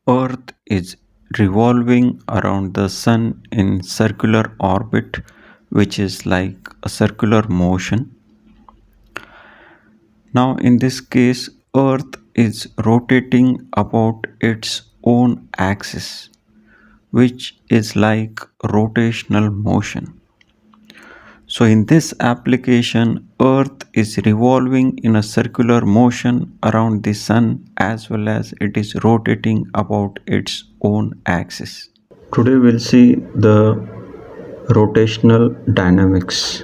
Earth is revolving around the Sun in circular orbit, which is like a circular motion. Now, in this case, Earth is rotating about its own axis, which is like rotational motion. So, in this application, Earth is revolving in a circular motion around the Sun as well as it is rotating about its own axis. Today, we'll see the rotational dynamics.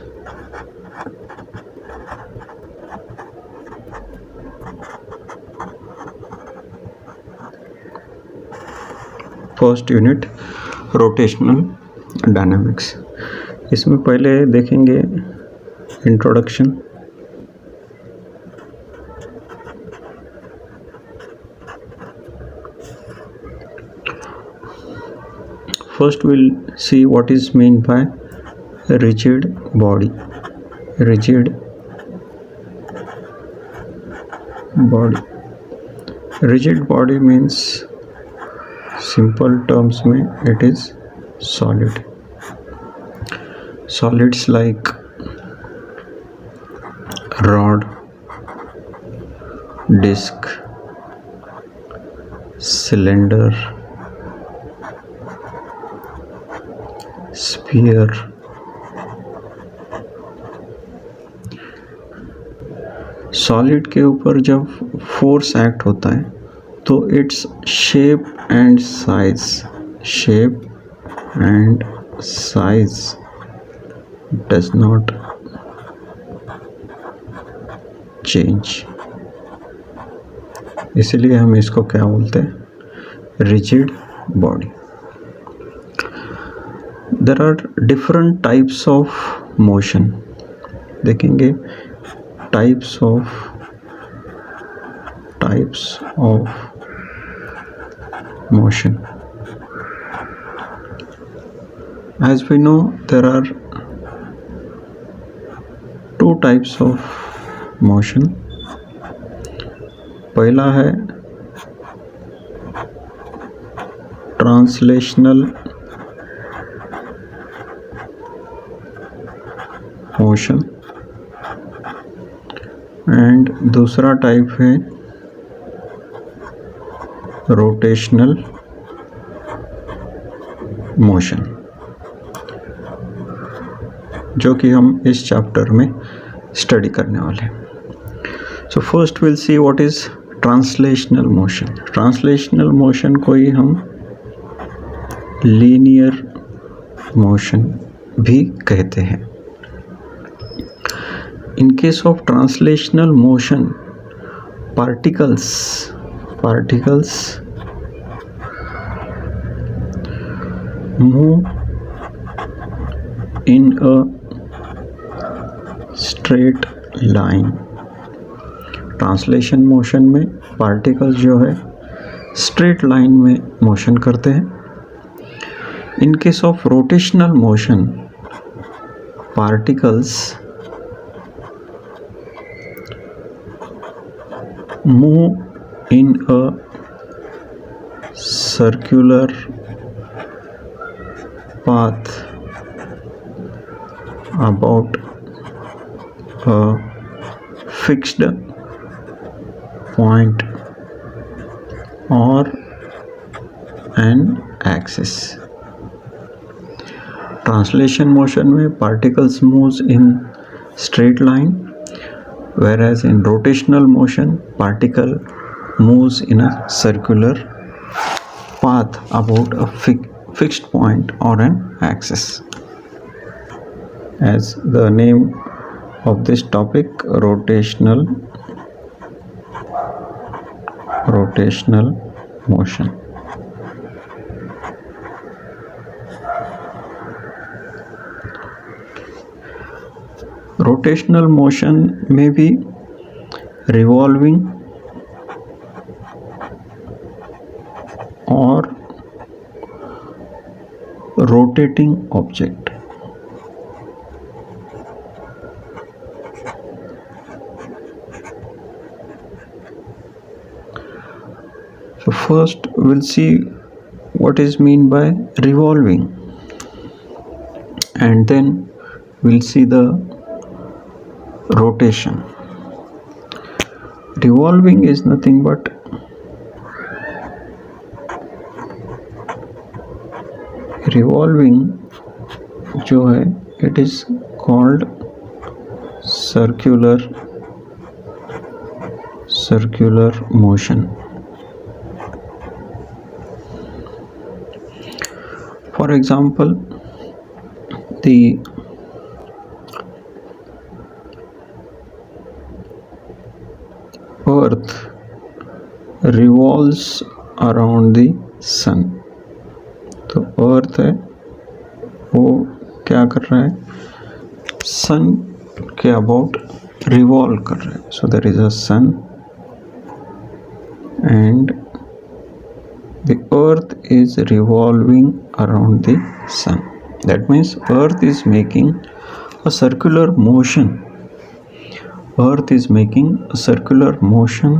First unit rotational dynamics. इसमें पहले देखेंगे introduction, first will see what is mean by rigid body. Rigid body means simple terms में it is solid. Solids like rod, disc, cylinder, sphere. Solid के ऊपर जब force act होता है तो its shape and size does not change. इसलिए हम इसको क्या बोलते हैं, rigid body. There are different types of motion. देखेंगे types of motion. As we know, there are two types of motion. पहला है ट्रांसलेशनल मोशन एंड दूसरा टाइप है रोटेशनल मोशन, जो कि हम इस चैप्टर में स्टडी करने वाले हैं। So first will see what is translational motion. Translational motion को ही हम लीनियर मोशन भी कहते हैं। In case of translational motion, particles move in a straight line। Translation motion में पार्टिकल्स जो है स्ट्रेट लाइन में मोशन करते हैं। In case of rotational motion, particles move in a circular path about a fixed point or an axis। Translation motion में particles moves in straight line, whereas in rotational motion particle moves in a circular path about a fixed point or an axis. As the name of this topic, rotational motion. Rotational motion may be revolving or rotating object. So First we'll see what is mean by revolving, and then we'll see the rotation. Revolving is nothing but जो है it is called circular motion. For example, the earth revolves around the sun. तो अर्थ है वो क्या कर रहा है, सन के अबाउट रिवॉल्व कर रहा है. So there is a sun and the earth is revolving around the sun. That means earth is making a circular motion. Earth is making a circular motion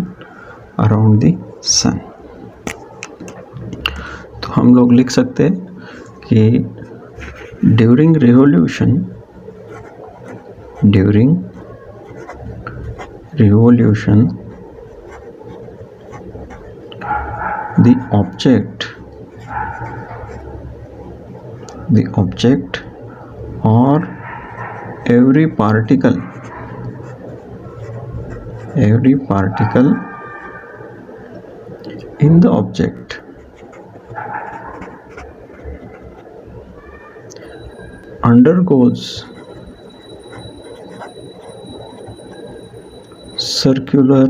around the sun. तो हम लोग लिख सकते हैं कि during revolution the object or every particle in the object undergoes circular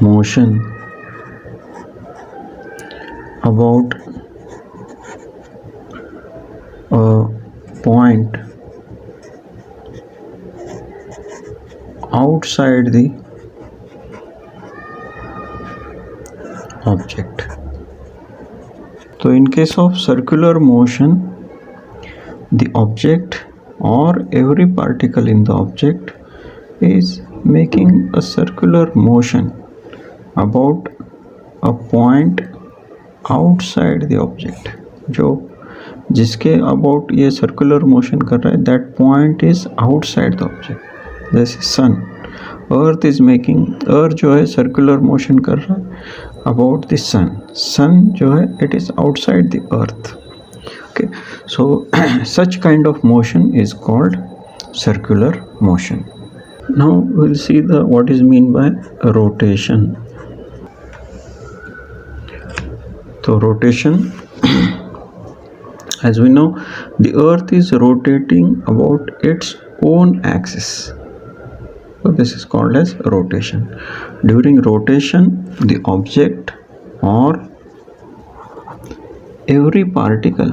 motion about a point outside the object. So in case of circular motion, the object or every particle in the object is making a circular motion about a point outside the object. जो जिसके about ये circular motion कर रहा है, that point is outside the object. जैसे sun, earth is making, earth जो है circular motion कर रहा है about the sun. Sun जो है it is outside the earth. Okay, so such kind of motion is called circular motion. Now we'll see the what is mean by rotation. So rotation, as we know, the earth is rotating about its own axis. So this is called as rotation. During rotation, the object or every particle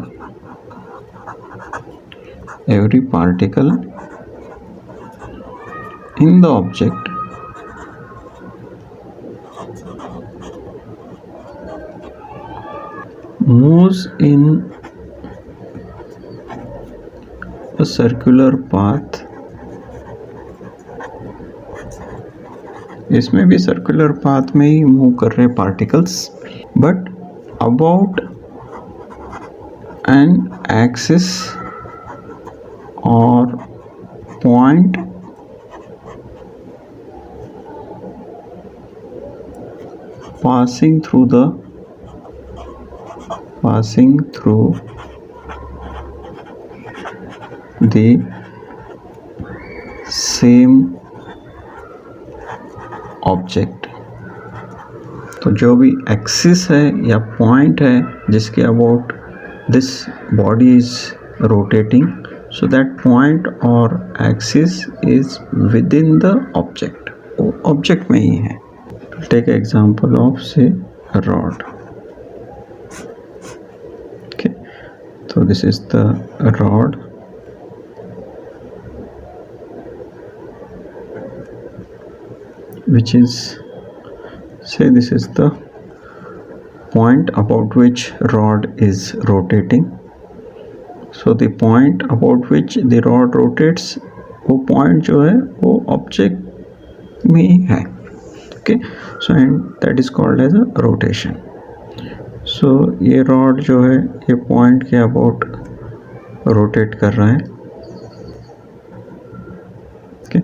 in the object moves in a circular path. इसमें भी circular path में ही move कर रहे particles, but about an axis और point passing through the same object. तो जो भी axis है या पॉइंट है जिसके about this body is rotating, so that point or axis is within the object, वो ऑब्जेक्ट में ही है. Take an example of say a rod. Okay, so this is the rod which is, say this is the point about which rod is rotating. So the point about which the rod rotates, वो point जो है वो object में ही है. Okay, so and that is called as a rotation. So ये rod जो है ये point के about rotate कर रहा है. Okay,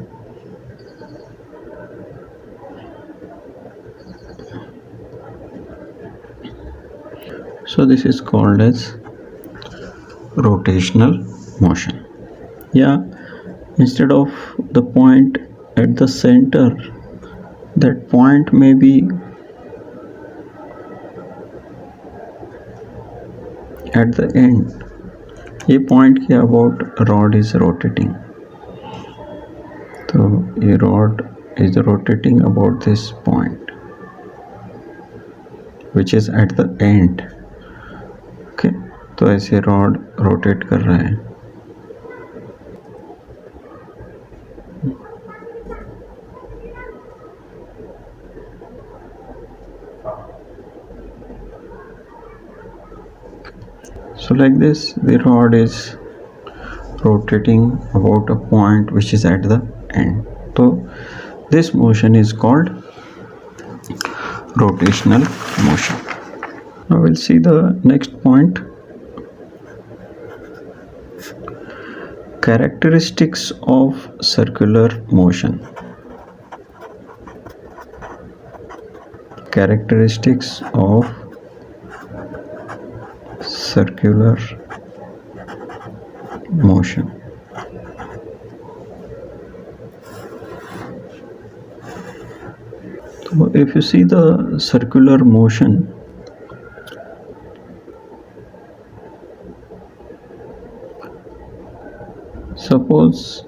so this is called as rotational motion. Yeah, instead of the point at the center, that point may be at the end. ये point के about rod is rotating. So ये rod is rotating about this point, which is at the end. Okay, तो ऐसे rod rotate कर रहा है. So like this, the rod is rotating about a point which is at the end. So this motion is called rotational motion. Now we'll see the next point. Characteristics of circular motion. Characteristics of circular motion. So if you see the circular motion, suppose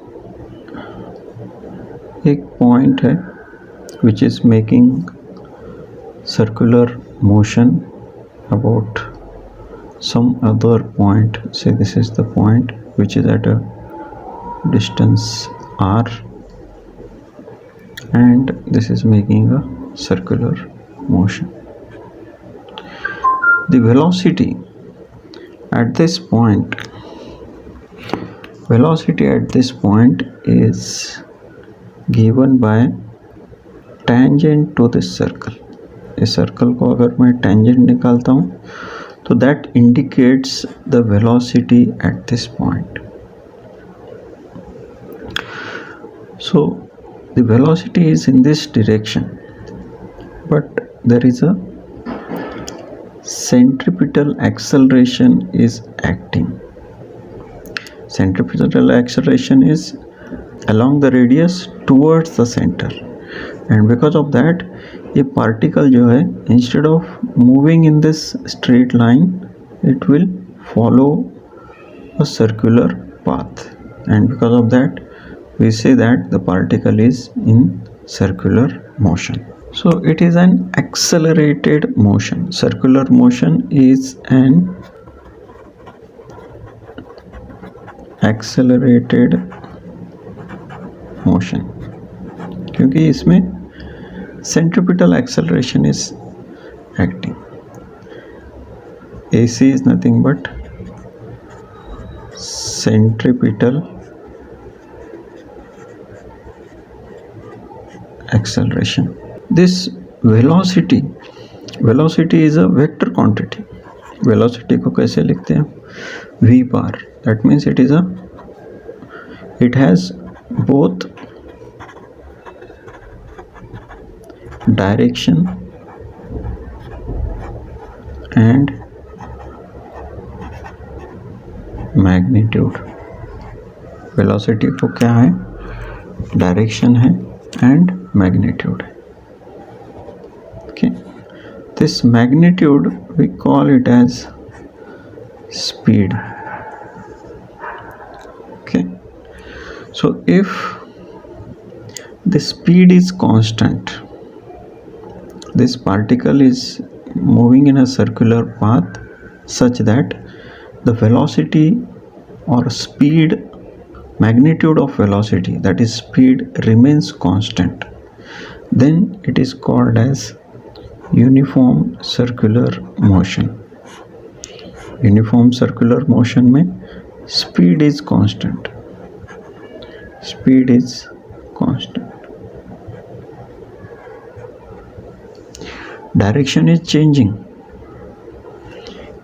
एक point है which is making circular motion about some other point. Say this is the point which is at a distance r, and this is making a circular motion. The velocity at this point is given by tangent to this circle. इस circle को अगर मैं tangent निकालता हूँ तो that indicates the velocity at this point. So the velocity is in this direction, but there is a centripetal acceleration is acting. Centripetal acceleration is along the radius towards the center, and because of that ये particle जो है instead of moving in this straight line, it will follow a circular path, and because of that we say that the particle is in circular motion. So it is an accelerated motion. Circular motion is an accelerated motion क्योंकि इसमें centripetal acceleration is acting. AC is nothing but centripetal acceleration. This velocity is a vector quantity. Velocity को कैसे लिखते हैं? V bar. That means it has both direction and magnitude. Velocity को क्या है? Direction है and magnitude. Okay, this magnitude we call it as speed. Okay, so if the speed is constant, this particle is moving in a circular path such that the velocity or speed, magnitude of velocity, that is speed, remains constant, then it is called as uniform circular motion. Uniform circular motion में speed is constant. Speed is constant. Direction is changing.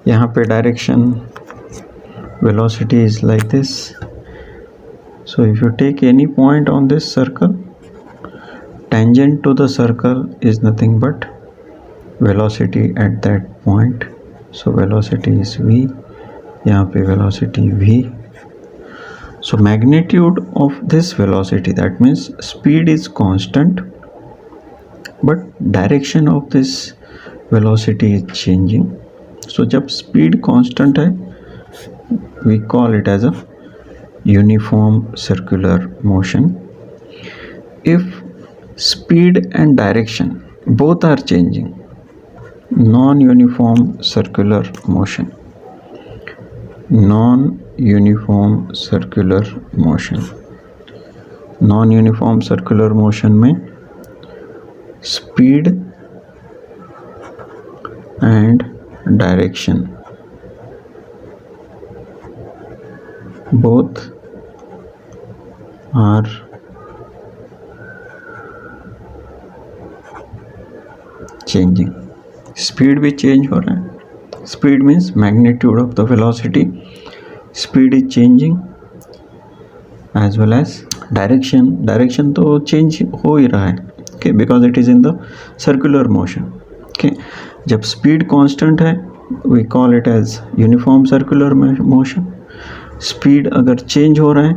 यहाँ पे direction velocity is like this. So if you take any point on this circle, tangent to the circle is nothing but velocity at that point. So velocity is v. यहाँ पे velocity v. So magnitude of this velocity, that means speed is constant, but direction of this velocity is changing. So जब speed constant है, we call it as a uniform circular motion. If speed and direction both are changing, non-uniform circular motion. Non-uniform circular motion. Non-uniform circular motion में speed and direction both are changing. Speed भी change हो रहा है. Speed means magnitude of the velocity. Speed is changing as well as direction. Direction तो change हो ही रहा है. Okay, because it is in the circular motion. Okay, जब speed constant है, we call it as uniform circular motion. Speed अगर change हो रहा है,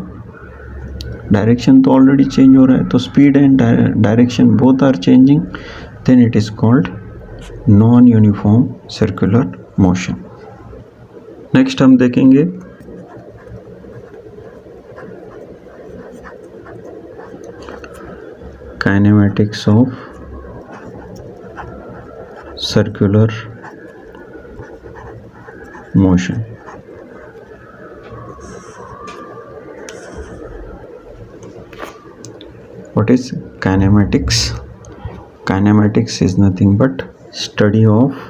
डायरेक्शन तो ऑलरेडी चेंज हो रहा है, तो speed and direction both are changing, then it is called non uniform circular motion. Next हम देखेंगे kinematics of circular motion. What is kinematics? Kinematics is nothing but study of,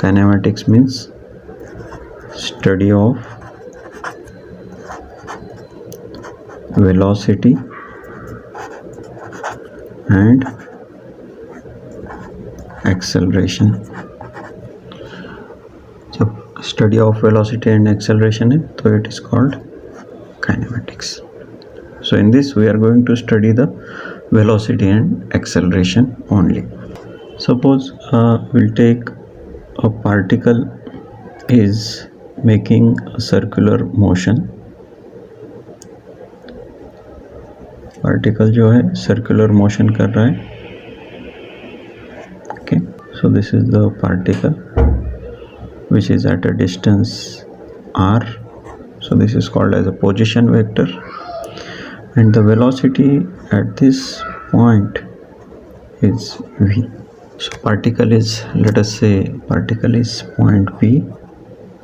kinematics means study of velocity and acceleration. जब study of velocity and acceleration है तो it is called kinematics. So in this we are going to study the velocity and acceleration only. Suppose we'll take a particle is making a circular motion. Particle जो है circular motion कर रहा है. Okay, so this is the particle which is at a distance r. So this is called as a position vector. And the velocity at this point is v. So particle is, let us say particle is point p,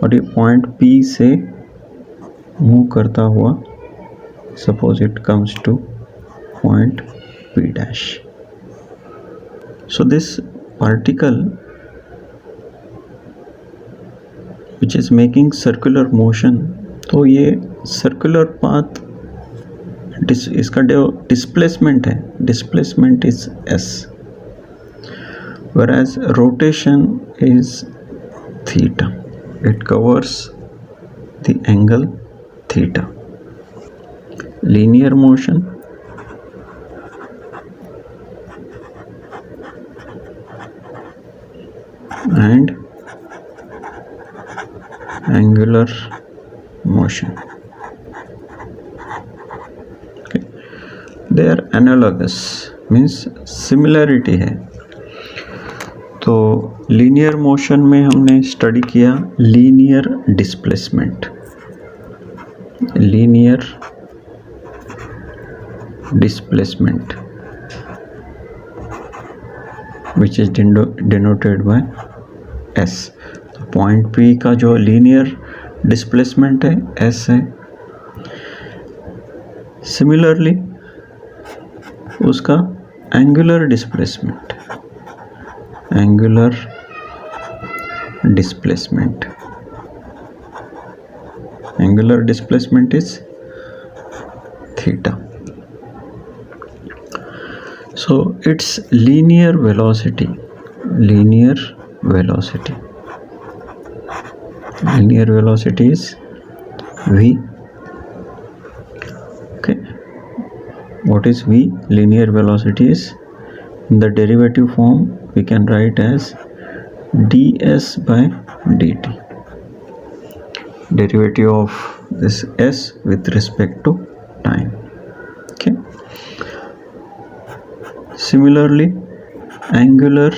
और ये point p से move करता हुआ, suppose it comes to point p dash. So this particle which is making circular motion, तो ये circular path इसका displacement है, displacement is s, whereas rotation is theta. It covers the angle theta. Linear motion and angular motion. They are analogous, means similarity है. तो linear motion में हमने study किया linear displacement. Linear displacement which is denoted by s. तो point p का जो linear displacement है s है. सिमिलरली उसका angular displacement, angular displacement, angular displacement is theta. So its linear velocity linear velocity. Linear velocity is v. Okay, what is v? Linear velocity is, in the derivative form we can write as ds by dt. Derivative of this s with respect to time. Okay, similarly angular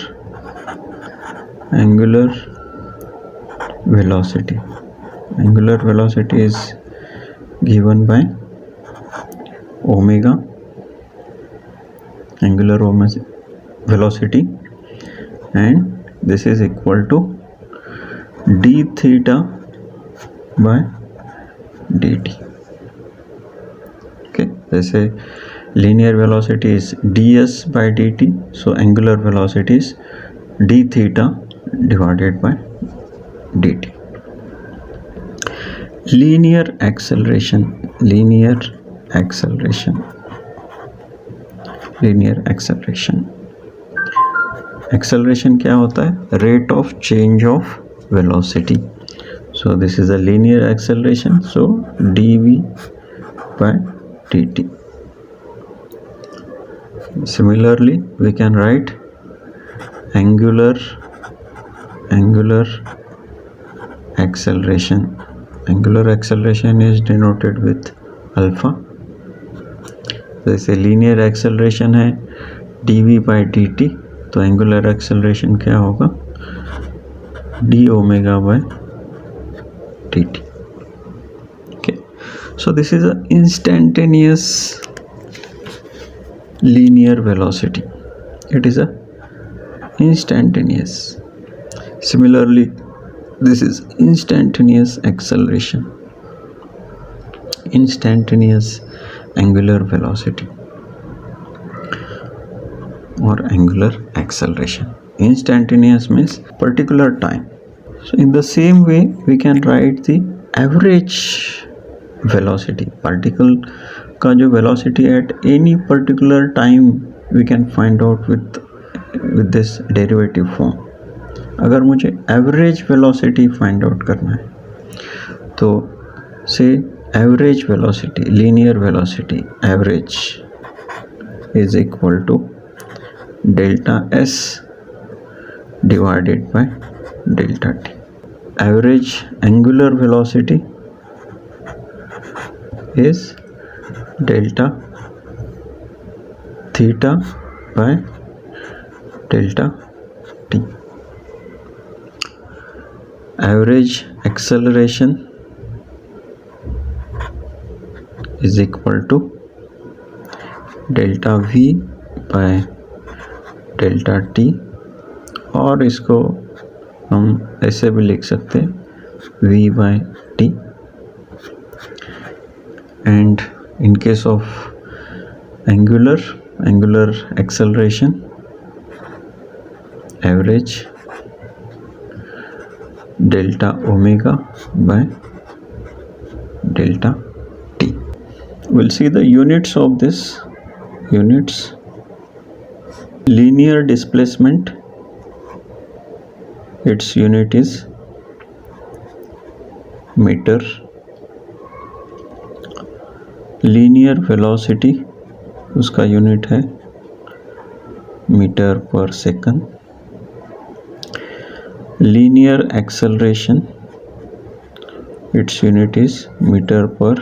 velocity. Angular velocity is given by omega, angular velocity, and this is equal to d theta by dt. Okay, they say linear velocity is ds by dt, so angular velocity is d theta divided by dt. Linear acceleration. Acceleration क्या होता है? Rate of change of velocity. So this is a linear acceleration, so dv by dt. Similarly we can write angular acceleration. Angular acceleration is denoted with alpha. जैसे linear acceleration है dv by dt, तो angular acceleration क्या होगा? d omega by dt. Okay, so this is a instantaneous linear velocity. It is a instantaneous. Similarly this is instantaneous acceleration, instantaneous angular velocity or angular acceleration. Instantaneous means particular time. So in the same way we can write the average velocity. Particle का जो velocity at any particular time we can find out with this derivative form. अगर मुझे average velocity find out करना है तो से average velocity, linear velocity average is equal to delta S divided by delta T. Average angular velocity is delta theta by delta T. Average acceleration is equal to delta v by delta t, और इसको हम ऐसे भी लिख सकते हैं v by t. And in case of angular acceleration, average delta omega by delta t. We'll see the units of this. Units: linear displacement, its unit is meter. Linear velocity, उसका unit है metre per second. Linear acceleration, its unit is meter per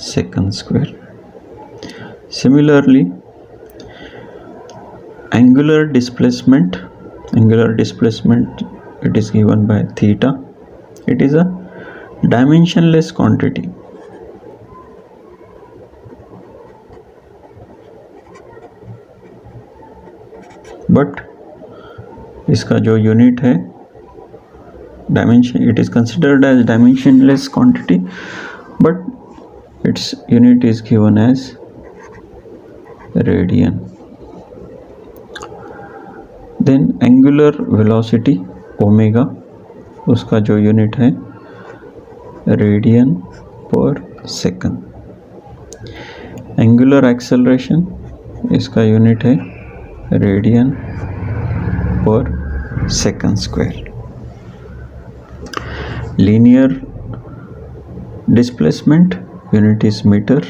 second square. Similarly angular displacement, it is given by theta. It is a dimensionless quantity. But इसका जो unit है dimension, it is considered as dimensionless quantity, but its unit is given as radian. Then angular velocity omega, उसका जो unit है radian per second. Angular acceleration, इसका unit है radian per second square. Linear displacement unit is meter,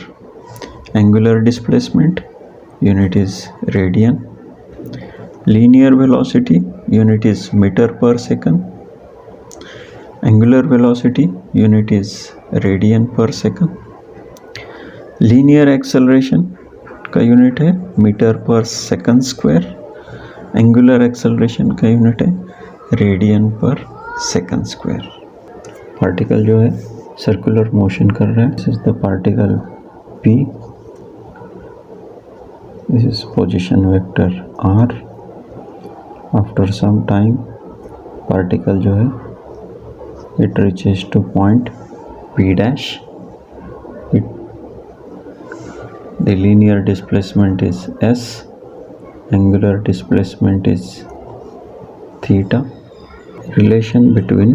angular displacement unit is radian, linear velocity unit is meter per second, angular velocity unit is radian per second, linear acceleration का unit है metre per second square, angular acceleration का unit है radian per second square. Particle जो है circular motion कर रहा है. This is the particle P, this is position vector R. After some time particle जो है it reaches to point P dash. The linear displacement is S, angular displacement is theta. Relation between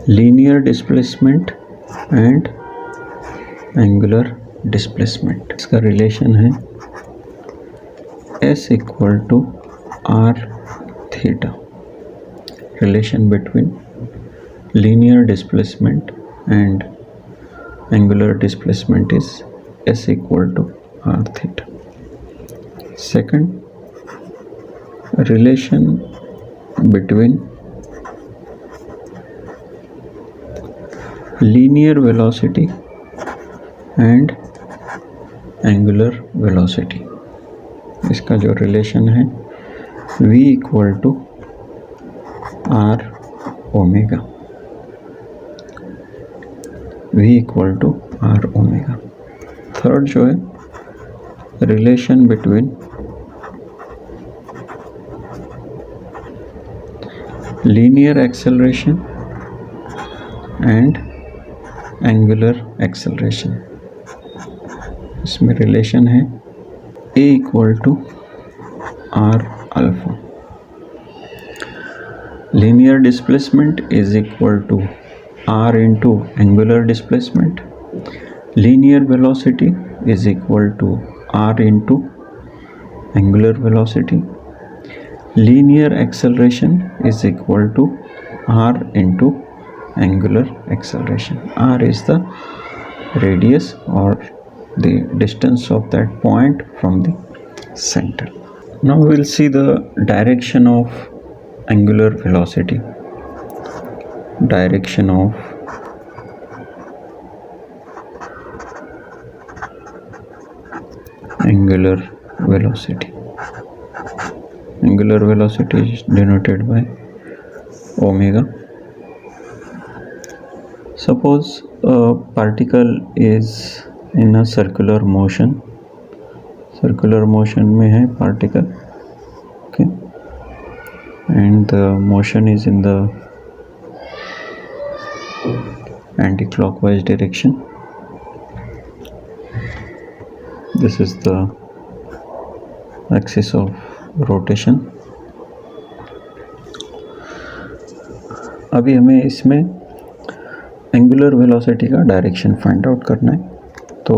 linear displacement and angular displacement. इसका relation है S equal to R theta. Relation between linear displacement and angular displacement is S equal to R theta. Second, relation between linear velocity and angular velocity. इसका जो relation है V equal to R omega. V equal to R omega. Third जो है relation between linear acceleration and angular acceleration. इसमें relation है A equal to R अल्फा. Linear displacement is equal to R into angular displacement. Linear velocity is equal to R into angular velocity. Linear acceleration is equal to R into angular acceleration. R is the radius or the distance of that point from the center. Now we will see the direction of angular velocity. Direction of angular velocity. Angular velocity is denoted by omega. Suppose a particle is in a circular motion. Circular motion में है particle, okay, and the motion is in the anti-clockwise direction. This is the axis of rotation. अभी हमें इसमें angular velocity का direction find out करना है. तो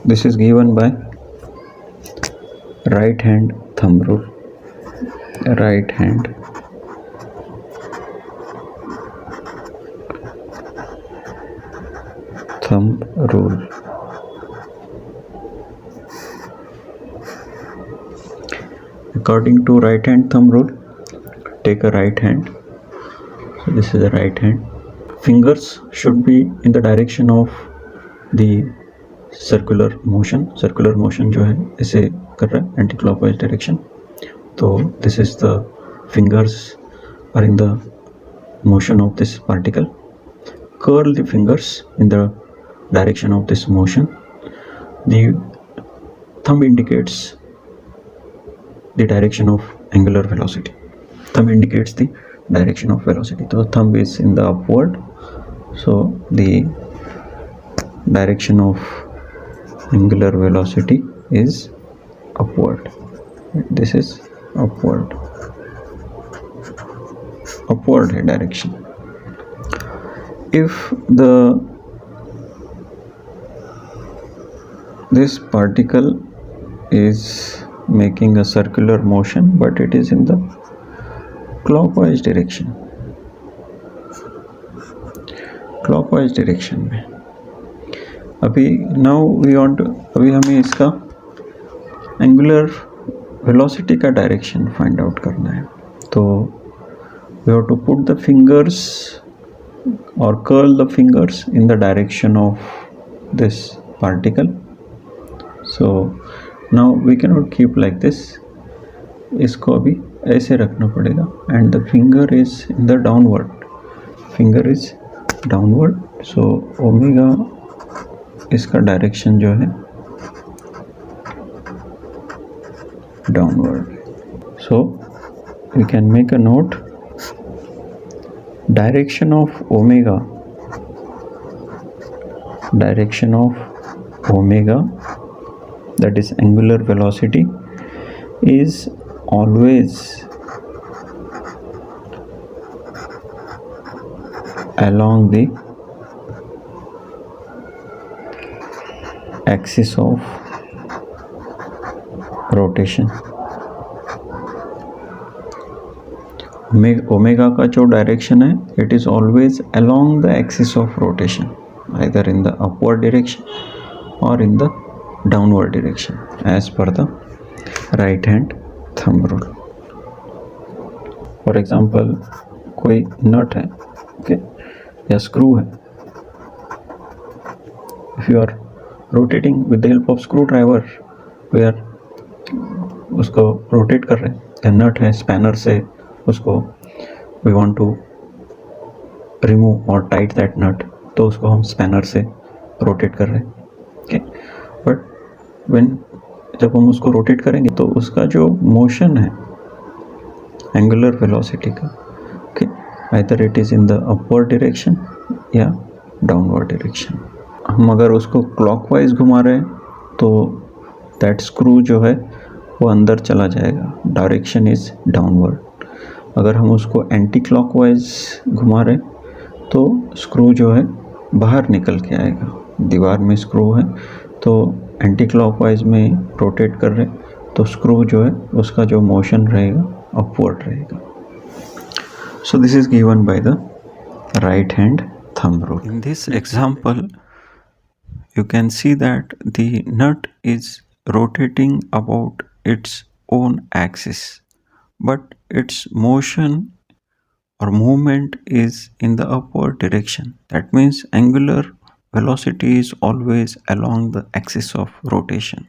this is given by right hand thumb rule. Right hand thumb rule. According to right hand thumb rule, take a right hand. So this is the right hand. Fingers should be in the direction of the circular motion. Circular motion जो है इसे कर रहा है anti clockwise direction. तो this is the fingers are in the motion of this particle. Curl the fingers in the direction of this motion. The thumb indicates the direction of angular velocity. Thumb indicates the direction of velocity. So thumb is in the upward, so the direction of angular velocity is upward. This is upward direction. If this particle is making a circular motion, but it is in the clockwise direction. Clockwise direction में अभी now we want अभी हमें इसका angular velocity का direction find out करना है. तो we have to put the fingers or curl the fingers in the direction of this particle. So now we cannot keep like this. इसको अभी ऐसे रखना पड़ेगा and the finger is in the downward. Finger is downward. So omega इसका direction जो है downward. So we can make a note. Direction of omega that is angular velocity is always along the axis of rotation. Omega का जो direction है it is always along the axis of rotation, either in the upward direction और in the downward direction as per the right hand thumb rule. For example कोई nut है, okay, या screw है. If you are rotating with the help of screwdriver, we are उसको rotate कर रहे हैं. नट है, स्पैनर से उसको we want to remove or tight that nut, तो उसको हम स्पैनर से रोटेट कर रहे हैं. ओके, बट व्हेन जब हम उसको रोटेट करेंगे तो उसका जो मोशन है एंगुलर वेलोसिटी का, okay, either it is in the upward direction या डाउनवर्ड डायरेक्शन. हम अगर उसको क्लॉकवाइज घुमा रहे हैं तो दैट स्क्रू जो है वो अंदर चला जाएगा, डायरेक्शन इज़ डाउनवर्ड. अगर हम उसको एंटी क्लॉकवाइज घुमा रहे तो स्क्रू जो है बाहर निकल के आएगा. दीवार में स्क्रू है तो एंटी क्लॉकवाइज में रोटेट कर रहे तो स्क्रू जो है उसका जो मोशन रहेगा अपवर्ड रहेगा. So this is given by the right hand thumb rule. In this example you can see that the nut is rotating about its own axis, but its motion or movement is in the upward direction. That means angular velocity is always along the axis of rotation.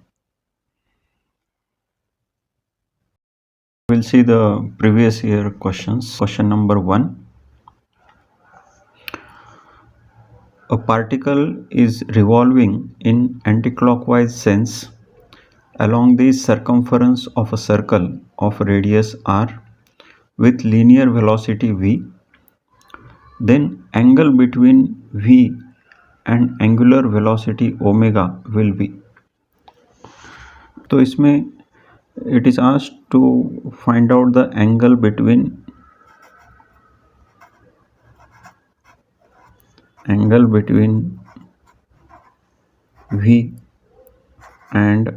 We'll see the previous year questions. Question number 1. A particle is revolving in anticlockwise sense along the circumference of a circle of radius r with linear velocity v. Then angle between v and angular velocity omega will be. तो इसमें it is asked to find out the angle between v and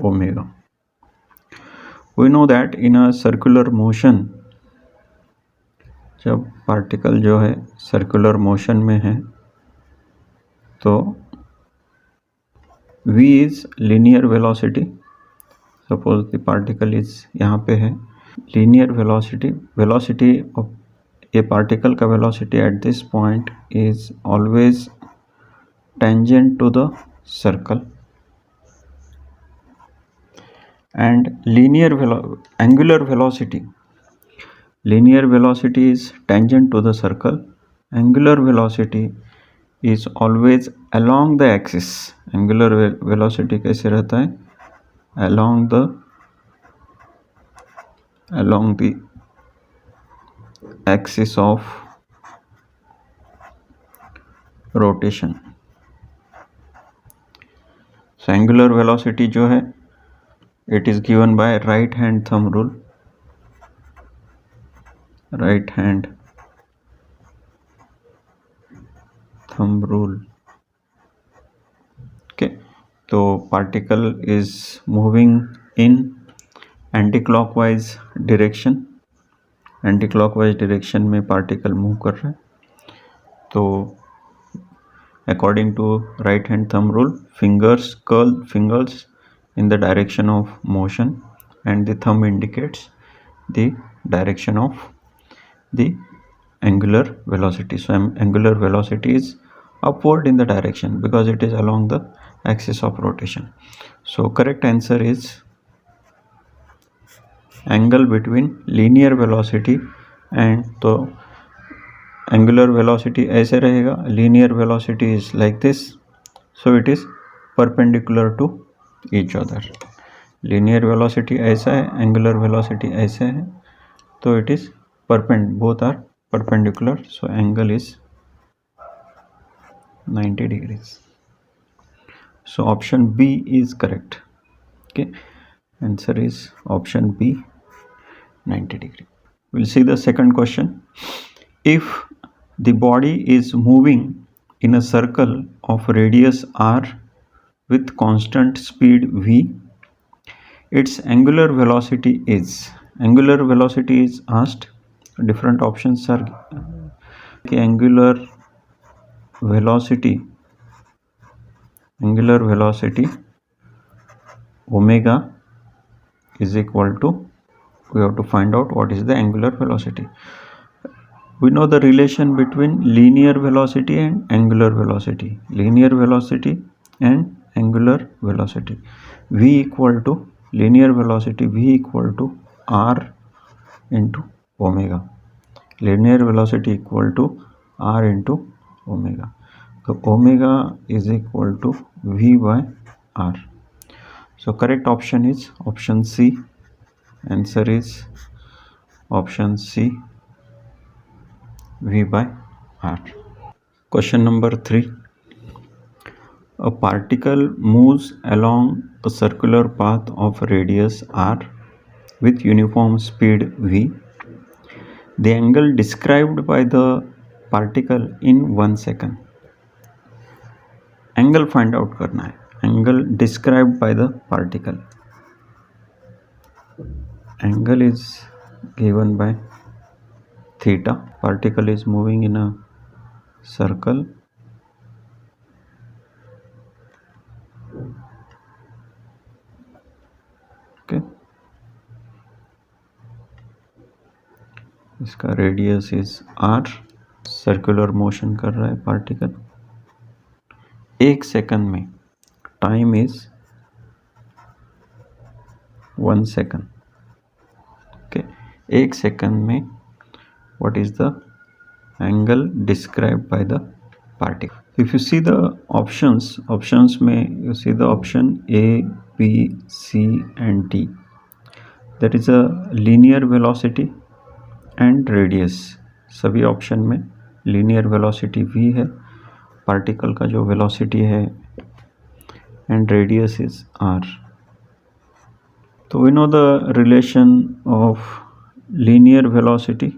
omega. We know that in a circular motion, जब particle जो है circular motion में है तो v is linear velocity. Suppose the particle is यहाँ पे है, linear velocity of a particle का velocity at this point is always tangent to the circle. And angular velocity is tangent to the circle. Angular velocity is always along the axis. Angular velocity कैसे रहता है? along the axis of rotation. So angular velocity जो है it is given by right hand thumb rule. Right hand thumb rule. Okay, so particle is moving in anti clockwise direction में particle move कर रहा है, तो according to right hand thumb rule, curl fingers in the direction of motion and the thumb indicates the direction of the angular velocity. So angular velocity is upward in the direction because it is along the axis of rotation. So correct answer is angle between linear velocity and the angular velocity ऐसे रहेगा, linear velocity is like this, so it is perpendicular to each other. Linear velocity ऐसा है, angular velocity ऐसे है, तो it is both are perpendicular, so angle is 90 degrees. So option B is correct. Okay, answer is option B, 90 degree. We'll see the second question. If the body is moving in a circle of radius r with constant speed v, its angular velocity is asked. Different options are angular velocity omega is equal to, we have to find out what is the angular velocity. We know the relation between linear velocity and angular velocity. Linear velocity and angular velocity. V equal to linear velocity, V equal to R into omega. Linear velocity equal to R into omega. So omega is equal to V by R. So correct option is option C. Answer is option C, V by R. Question number 3. A particle moves along a circular path of radius r with uniform speed v. The angle described by the particle in 1 second. Angle find out करना है. Angle described by the particle. Angle is given by theta. Particle is moving in a circle. Okay. इसका radius is r. Circular motion कर रहा है particle. 1 second में, time is 1 second. Okay, 1 second में what is the angle described by the particle? If you see the options में you see the option A, B, C and D. That is a linear velocity and radius. सभी option में linear velocity v है, particle का जो velocity है and radius is r. तो we know the relation of linear velocity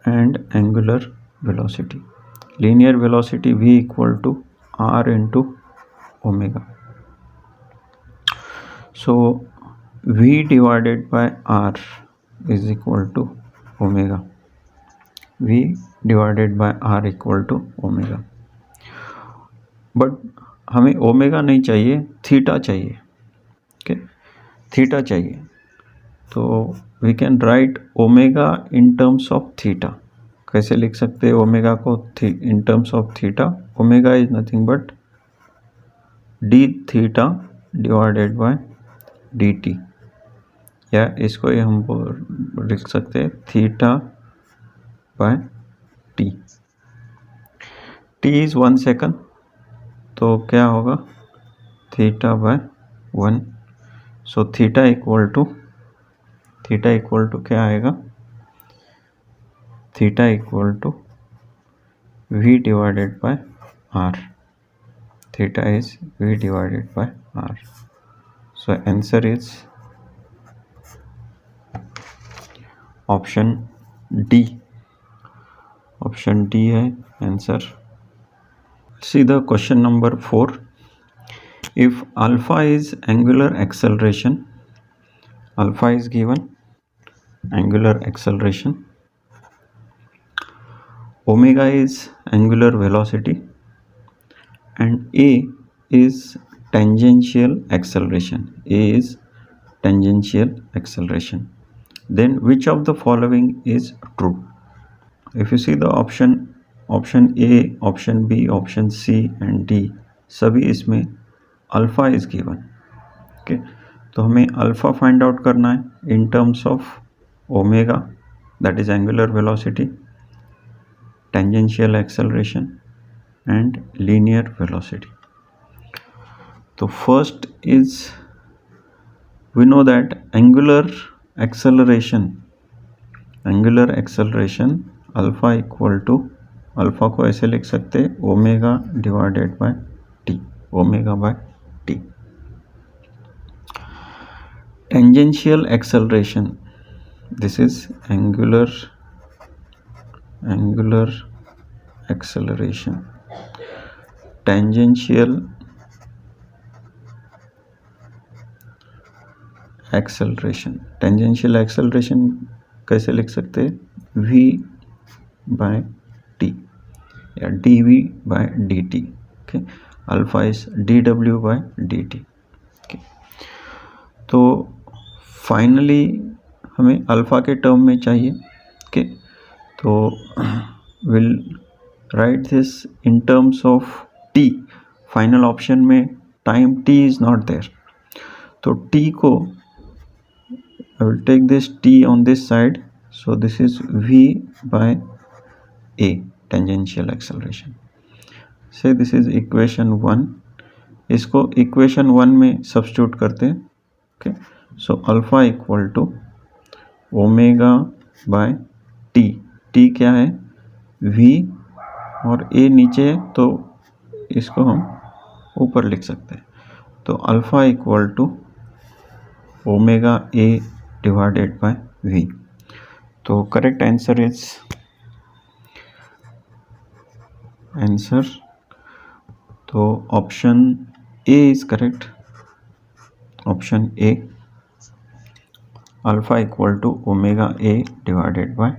and angular velocity. Linear velocity v equal to r into omega. So v divided by r is equal to omega. V divided by r equal to omega. But हमें omega नहीं चाहिए, theta चाहिए. Okay, theta चाहिए. तो we can write omega in terms of theta. कैसे लिख सकते हैं ओमेगा को in terms of theta? Omega is nothing but D theta divided by D T, या इसको ये हम लिख सकते हैं theta by T. T is 1 second, तो क्या होगा? Theta by 1. So theta equal to क्या आएगा? Theta equal to v divided by r. Theta is v divided by r. So answer is option D. Option D है answer. See the question number 4. If alpha is angular acceleration Alpha is given, angular acceleration. Omega is angular velocity, and A is tangential acceleration. A is tangential acceleration. Then which of the following is true? If you see the option A, option B, option C and D, सभी इसमें alpha is given. Okay, तो हमें alpha find out करना है इन terms of omega, that is angular velocity, tangential acceleration and linear velocity. So first is, we know that angular acceleration alpha equal to, alpha को ऐसे लिख सकते हैं omega divided by T, omega by T. Tangential acceleration, this is angular acceleration. Tangential acceleration कैसे लिख सकते हैं, v by T या dv by dt. Okay, alpha is dw by dt. Okay, तो फाइनली हमें अल्फा के टर्म में चाहिए. ओके, तो will write this in terms of T. Final option में time t is not there, तो t को I will take this t on this side, so this is v by a, tangential acceleration. Say this is equation 1, इसको equation 1 में substitute करते हैं. Okay, so alpha equal to omega by t. t क्या है, v, और a नीचे है तो इसको हम ऊपर लिख सकते हैं. तो alpha equal to omega a divided by v. तो करेक्ट आंसर इज तो option A is correct. Option A, alpha equal to omega a divided bye